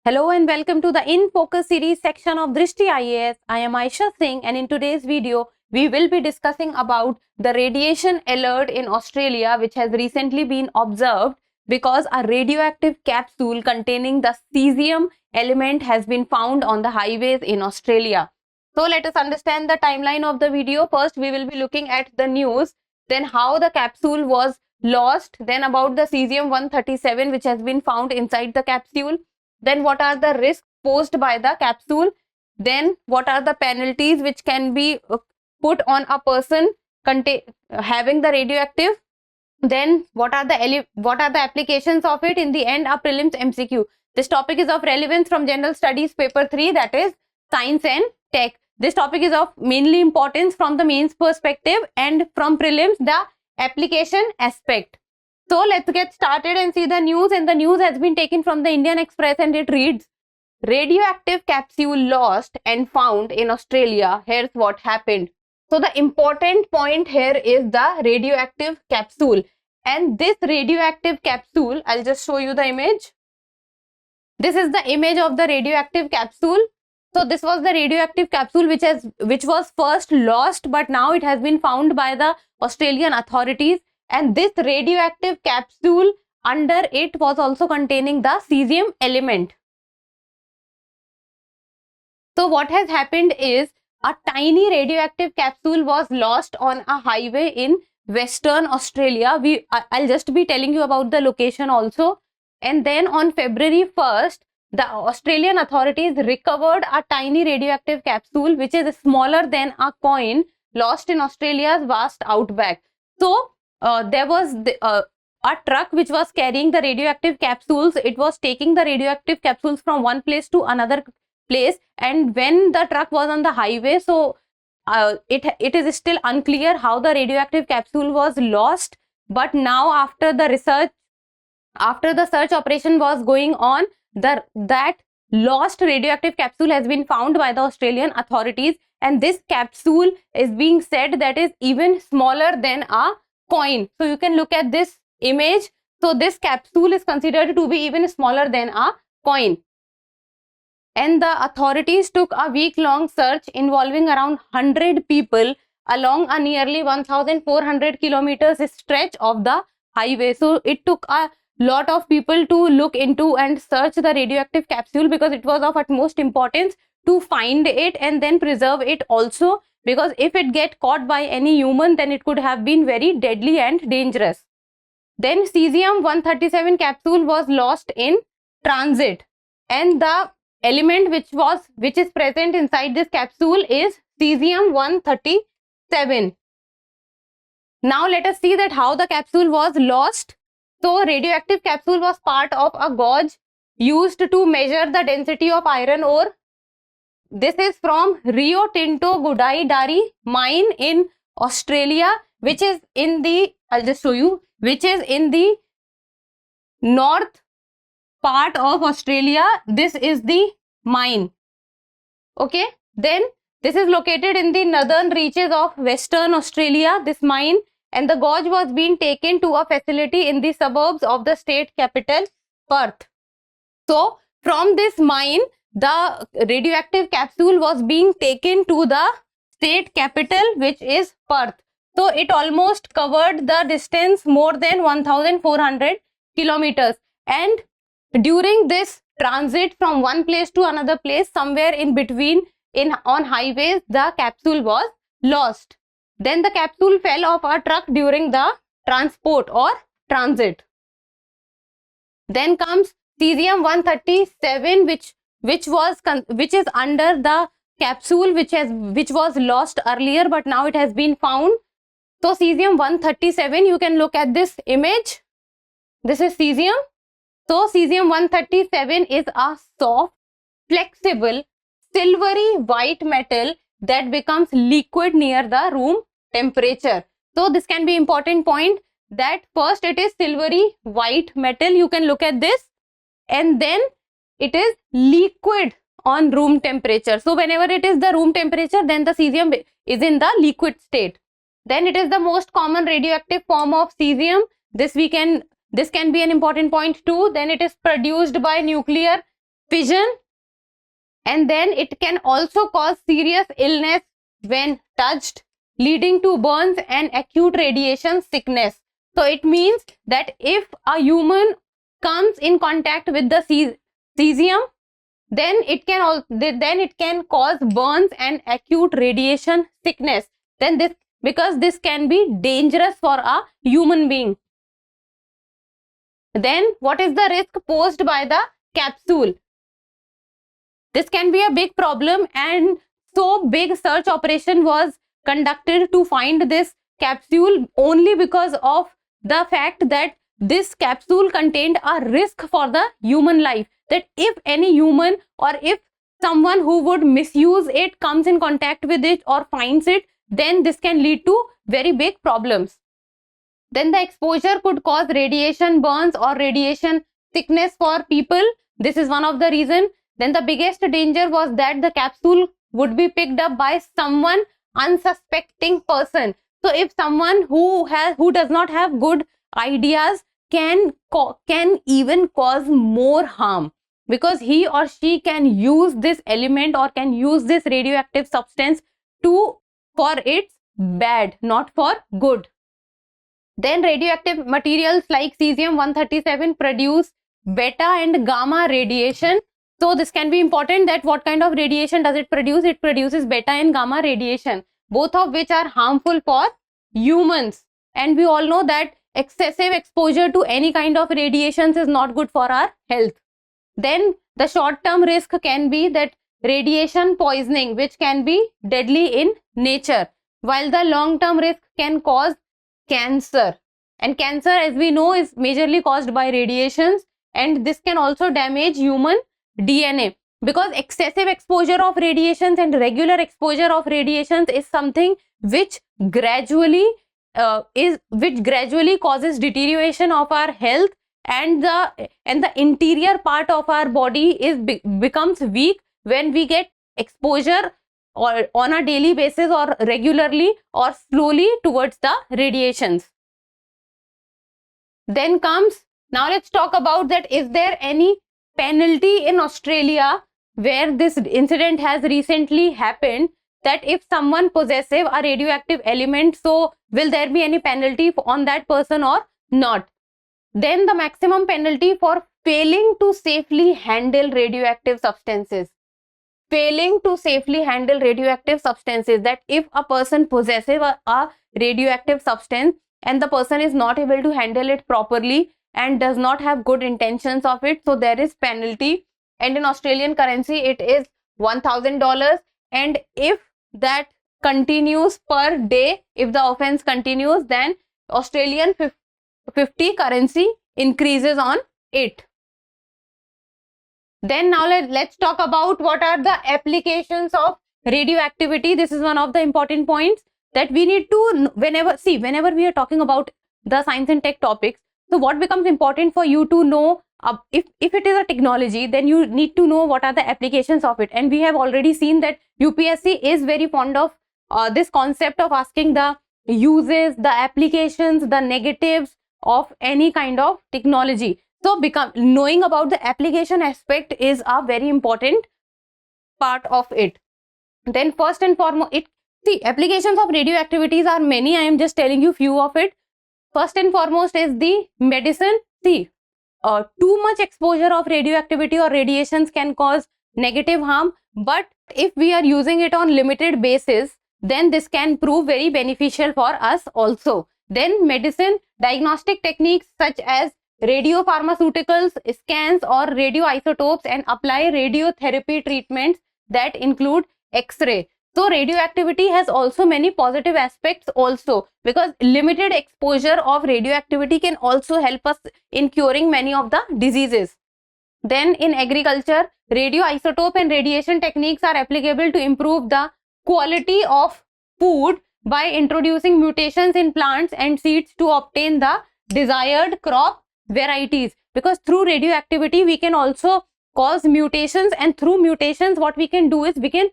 Hello and welcome to the In Focus series section of Drishti IAS. I am Aisha Singh and in today's video, we will be discussing about the radiation alert in Australia which has recently been observed because a radioactive capsule containing the cesium element has been found on the highways in Australia. So let us understand the timeline of the video. First, we will be looking at the news, then how the capsule was lost, then about the cesium-137 which has been found inside the capsule. Then what are the risks posed by the capsule? Then what are the penalties which can be put on a person having the radioactive? Then what are the applications of it? In the end, a prelims MCQ. This topic is of relevance from General Studies paper 3, that is Science and Tech. This topic is of mainly importance from the mains perspective and from prelims the application aspect. So let's get started and see the news. And the news has been taken from the Indian Express and it reads, radioactive capsule lost and found in Australia. Here's what happened. So the important point here is the radioactive capsule. And this radioactive capsule, I'll just show you the image. This is the image of the radioactive capsule. So this was the radioactive capsule which was first lost, but now it has been found by the Australian authorities. And this radioactive capsule, under it was also containing the cesium element. So what has happened is a tiny radioactive capsule was lost on a highway in Western Australia. I'll just be telling you about the location also. And then on February 1st, the Australian authorities recovered a tiny radioactive capsule which is smaller than a coin lost in Australia's vast outback. So there was a truck which was carrying the radioactive capsules. It was taking the radioactive capsules from one place to another place, and when the truck was on the highway, so it is still unclear how the radioactive capsule was lost. But now after the search operation was going on, that lost radioactive capsule has been found by the Australian authorities, and this capsule is being said that is even smaller than a coin. So you can look at this image. So this capsule is considered to be even smaller than a coin. And the authorities took a week-long search involving around 100 people along a nearly 1,400 kilometers stretch of the highway. So it took a lot of people to look into and search the radioactive capsule because it was of utmost importance to find it and then preserve it also, because if it get caught by any human, then it could have been very deadly and dangerous. Then cesium-137 capsule was lost in transit, and the element which is present inside this capsule is cesium-137. Now let us see that how the capsule was lost. So radioactive capsule was part of a gauge used to measure the density of iron ore. This is from Rio Tinto Gudai-Darri mine in Australia, which is in the, I'll just show you, which is in the north part of Australia. This is the mine. Okay, then this is located in the northern reaches of Western Australia, this mine, and the gauge was being taken to a facility in the suburbs of the state capital, Perth. So from this mine, the radioactive capsule was being taken to the state capital, which is Perth. So it almost covered the distance more than 1,400 kilometers. And during this transit from one place to another place, somewhere in between on highways, the capsule was lost. Then the capsule fell off a truck during the transport or transit. Then comes cesium-137, which is under the capsule which was lost earlier, but now it has been found. So cesium-137, you can look at this image. This is cesium. So cesium-137 is a soft, flexible, silvery white metal that becomes liquid near the room temperature. So this can be important point, that first it is silvery white metal, you can look at this, and then it is liquid on room temperature. So whenever it is the room temperature, then the cesium is in the liquid state. Then it is the most common radioactive form of cesium. This can be an important point too. Then it is produced by nuclear fission, and then it can also cause serious illness when touched, leading to burns and acute radiation sickness. So it means that if a human comes in contact with the cesium, then it can cause burns and acute radiation sickness. Then because this can be dangerous for a human being. Then what is the risk posed by the capsule? This can be a big problem, and so big search operation was conducted to find this capsule only because of the fact that this capsule contained a risk for the human life, that if any human or if someone who would misuse it comes in contact with it or finds it, then this can lead to very big problems. Then the exposure could cause radiation burns or radiation sickness for people. This is one of the reasons. Then the biggest danger was that the capsule would be picked up by someone unsuspecting person. So if someone who does not have good ideas can even cause more harm, because he or she can use this element or can use this radioactive substance for its bad, not for good. Then radioactive materials like cesium-137 produce beta and gamma radiation. So this can be important, that what kind of radiation does it produce? It produces beta and gamma radiation, both of which are harmful for humans. And we all know that excessive exposure to any kind of radiations is not good for our health. Then the short-term risk can be that radiation poisoning, which can be deadly in nature, while the long-term risk can cause cancer. And cancer, as we know, is majorly caused by radiations, and this can also damage human DNA, because excessive exposure of radiations and regular exposure of radiations is something which gradually causes deterioration of our health, and the interior part of our body becomes weak when we get exposure or on a daily basis or regularly or slowly towards the radiations. Then comes, now let's talk about that, is there any penalty in Australia where this incident has recently happened, that if someone possesses a radioactive element, so will there be any penalty on that person or not? Then the maximum penalty for failing to safely handle radioactive substances. Failing to safely handle radioactive substances, that if a person possesses a radioactive substance and the person is not able to handle it properly and does not have good intentions of it, so there is penalty, and in Australian currency it is $1,000. And if that continues per day, if the offense continues, then Australian 50 currency increases on it. Then now let's talk about what are the applications of radioactivity. This is one of the important points that we need to, whenever we are talking about the science and tech topics, so what becomes important for you to know, if it is a technology, then you need to know what are the applications of it. And we have already seen that UPSC is very fond of this concept of asking the uses, the applications, the negatives of any kind of technology. So knowing about the application aspect is a very important part of it. Then first and foremost, applications of radioactivities are many. I am just telling you few of it. First and foremost is the medicine. Too much exposure of radioactivity or radiations can cause negative harm, but if we are using it on limited basis, then this can prove very beneficial for us also. Then medicine, diagnostic techniques such as radiopharmaceuticals, scans or radioisotopes, and apply radiotherapy treatments that include X-ray. So radioactivity has also many positive aspects also, because limited exposure of radioactivity can also help us in curing many of the diseases. Then in agriculture, radioisotope and radiation techniques are applicable to improve the quality of food by introducing mutations in plants and seeds to obtain the desired crop varieties, because through radioactivity we can also cause mutations, and through mutations what we can do is we can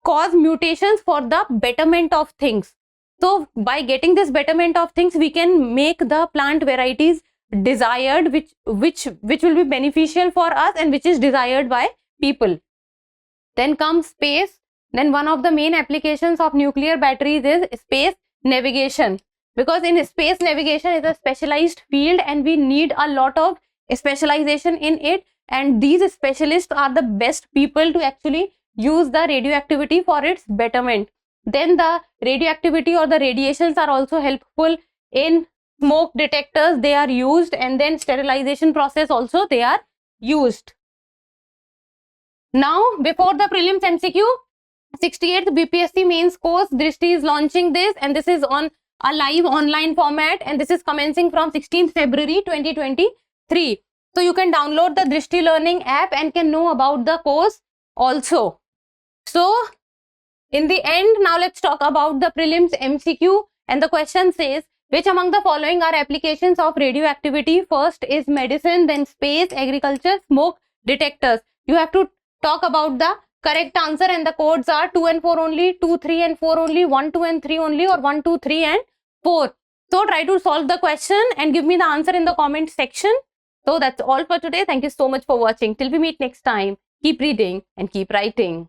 cause mutations for the betterment of things. So by getting this betterment of things, we can make the plant varieties desired, which will be beneficial for us and which is desired by people. Then comes space. Then one of the main applications of nuclear batteries is space navigation, because in space navigation is a specialized field and we need a lot of specialization in it, and these specialists are the best people to actually use the radioactivity for its betterment. Then the radioactivity or the radiations are also helpful in smoke detectors, they are used, and then sterilization process also they are used. Now before the prelims MCQ, 68th BPSC mains course Drishti is launching this, and this is on a live online format, and this is commencing from 16th February 2023. So you can download the Drishti Learning app and can know about the course also. So in the end, now let's talk about the prelims MCQ, and the question says, which among the following are applications of radioactivity? First is medicine, then space, agriculture, smoke detectors. You have to talk about the correct answer, and the codes are 2 and 4 only, 2, 3 and 4 only, 1, 2 and 3 only, or 1, 2, 3 and 4. So try to solve the question and give me the answer in the comment section. So that's all for today. Thank you so much for watching. Till we meet next time, keep reading and keep writing.